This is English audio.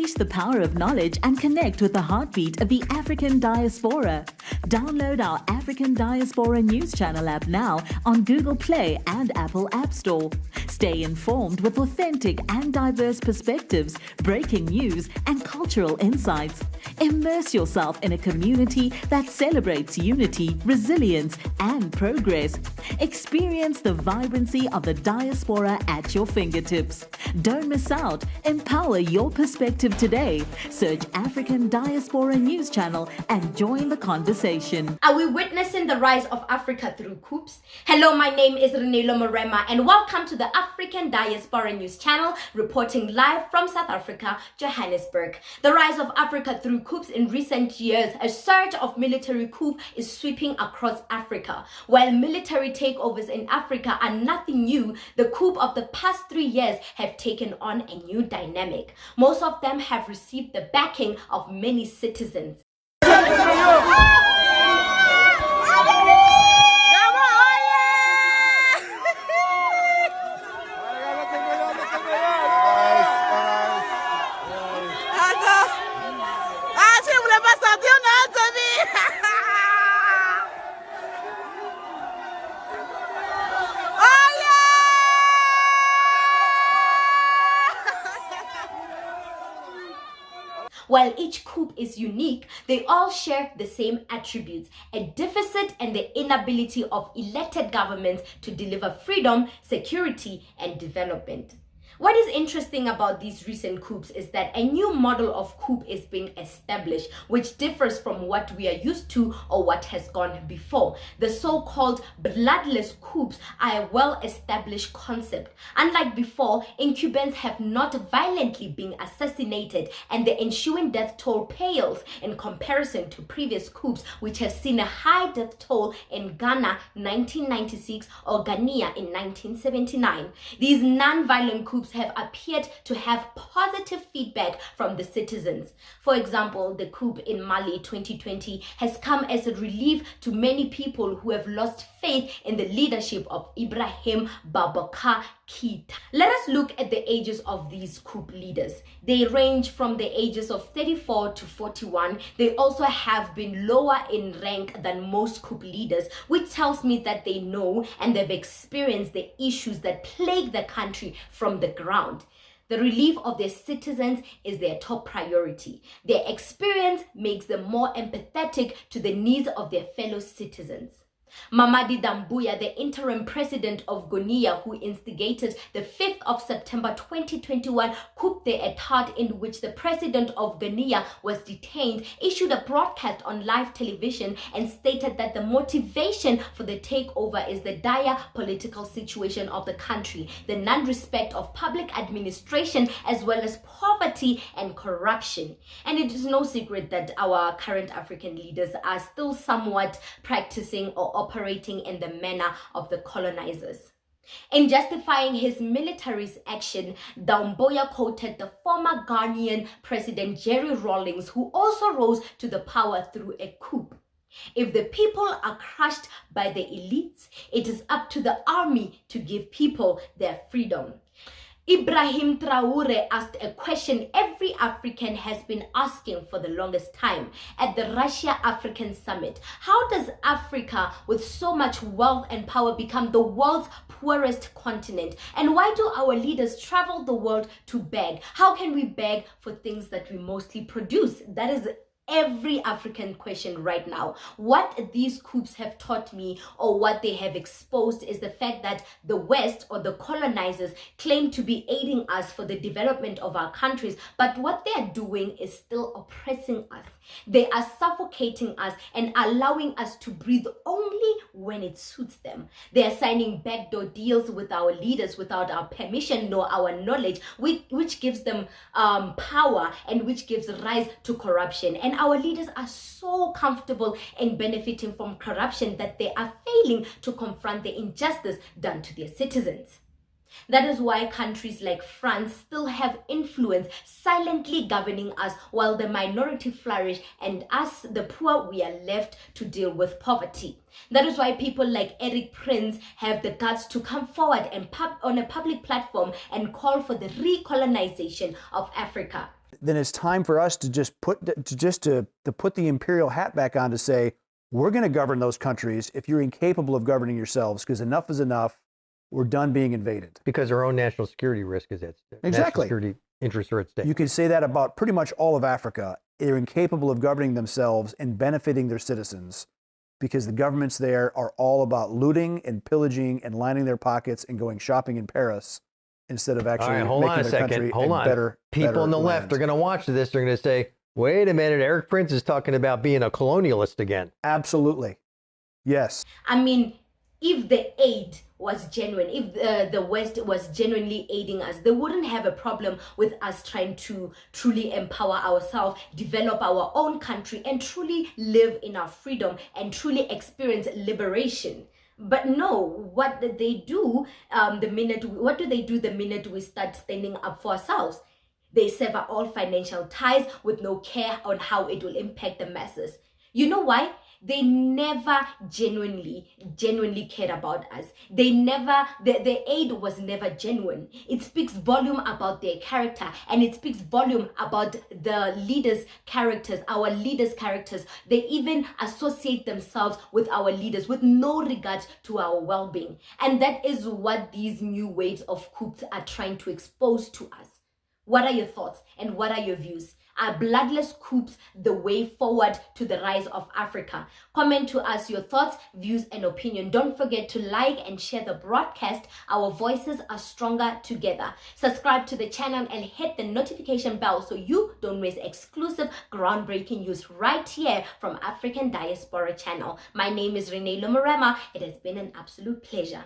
Unleash the power of knowledge and connect with the heartbeat of the African diaspora. Download our African Diaspora News Channel app now on Google Play and Apple App Store. Stay informed with authentic and diverse perspectives, breaking news, and cultural insights. Immerse yourself in a community that celebrates unity, resilience, and progress. Experience the vibrancy of the diaspora at your fingertips. Don't miss out. Empower your perspective today. Search African Diaspora News Channel and join the conversation. Are we witnessing the rise of Africa through coups? Hello, my name is Reneilwe Morema and welcome to the African Diaspora News Channel, reporting live from South Africa, Johannesburg. The rise of Africa through coups in recent years, a surge of military coup is sweeping across Africa. While military takeovers in Africa are nothing new, the coup of the past 3 years have taken on a new dynamic. Most of them have received the backing of many citizens. While each coup is unique, they all share the same attributes: a deficit and the inability of elected governments to deliver freedom, security, and development. What is interesting about these recent coups is that a new model of coup is being established, which differs from what we are used to or what has gone before. The so-called bloodless coups are a well-established concept. Unlike before, incumbents have not violently been assassinated, and the ensuing death toll pales in comparison to previous coups, which have seen a high death toll in Ghana 1996 or Ghanaian in 1979. These non-violent coups have appeared to have positive feedback from the citizens. For example, the coup in Mali 2020 has come as a relief to many people who have lost faith in the leadership of Ibrahim Boubacar Keïta. Let us look at the ages of these coup leaders. They range from the ages of 34 to 41. They also have been lower in rank than most coup leaders, which tells me that they know and they've experienced the issues that plague the country from the ground. The relief of their citizens is their top priority. Their experience makes them more empathetic to the needs of their fellow citizens. Mamadi Doumbouya, the interim president of Guinea, who instigated the 5th of September 2021 coup d'etat in which the president of Guinea was detained, issued a broadcast on live television and stated that the motivation for the takeover is the dire political situation of the country, the non-respect of public administration, as well as poverty and corruption. And it is no secret that our current African leaders are still somewhat practicing or operating in the manner of the colonizers. In justifying his military's action, Doumbouya quoted the former Ghanaian president Jerry Rawlings, who also rose to the power through a coup. If the people are crushed by the elites, it is up to the army to give people their freedom. Ibrahim Traore asked a question every African has been asking for the longest time at the Russia-African Summit. How does Africa, with so much wealth and power, become the world's poorest continent? And why do our leaders travel the world to beg? How can we beg for things that we mostly produce? That is every African question right now. What these coups have taught me, or what they have exposed, is the fact that the West, or the colonizers, claim to be aiding us for the development of our countries, but what they are doing is still oppressing us. They are suffocating us and allowing us to breathe only when it suits them. They are signing backdoor deals with our leaders without our permission nor our knowledge, which gives them power and which gives rise to corruption. And our leaders are so comfortable in benefiting from corruption that they are failing to confront the injustice done to their citizens. That is why countries like France still have influence, silently governing us while the minority flourish, and us, the poor, we are left to deal with poverty. That is why people like Eric Prince have the guts to come forward and on a public platform and call for the recolonization of Africa. then it's time for us to just put the imperial hat back on to say, we're going to govern those countries if you're incapable of governing yourselves, because enough is enough. We're done being invaded. Because our own national security risk is at stake. Exactly. National security interests are at stake. You can say that about pretty much all of Africa. They're incapable of governing themselves and benefiting their citizens because the governments there are all about looting and pillaging and lining their pockets and going shopping in Paris instead of actually making their country better. People on the left are going to watch this. They're going to say, wait a minute, Eric Prince is talking about being a colonialist again. Absolutely. Yes. I mean, if the aid was genuine, if the West was genuinely aiding us, they wouldn't have a problem with us trying to truly empower ourselves, develop our own country, and truly live in our freedom and truly experience liberation. But no, what did they do the minute we start standing up for ourselves? They sever all financial ties with no care on how it will impact the masses. You know why? They never genuinely cared about us. The aid was never genuine. It speaks volume about their character, and it speaks volume about the leaders' characters, our leaders' characters. They even associate themselves with our leaders with no regard to our well-being. And that is what these new waves of coups are trying to expose to us. What are your thoughts and what are your views? Are bloodless coups the way forward to the rise of Africa? Comment to us your thoughts, views, and opinion. Don't forget to like and share the broadcast. Our voices are stronger together. Subscribe to the channel and hit the notification bell so you don't miss exclusive groundbreaking news right here from African Diaspora channel. My name is Reneilwe Morema. It has been an absolute pleasure.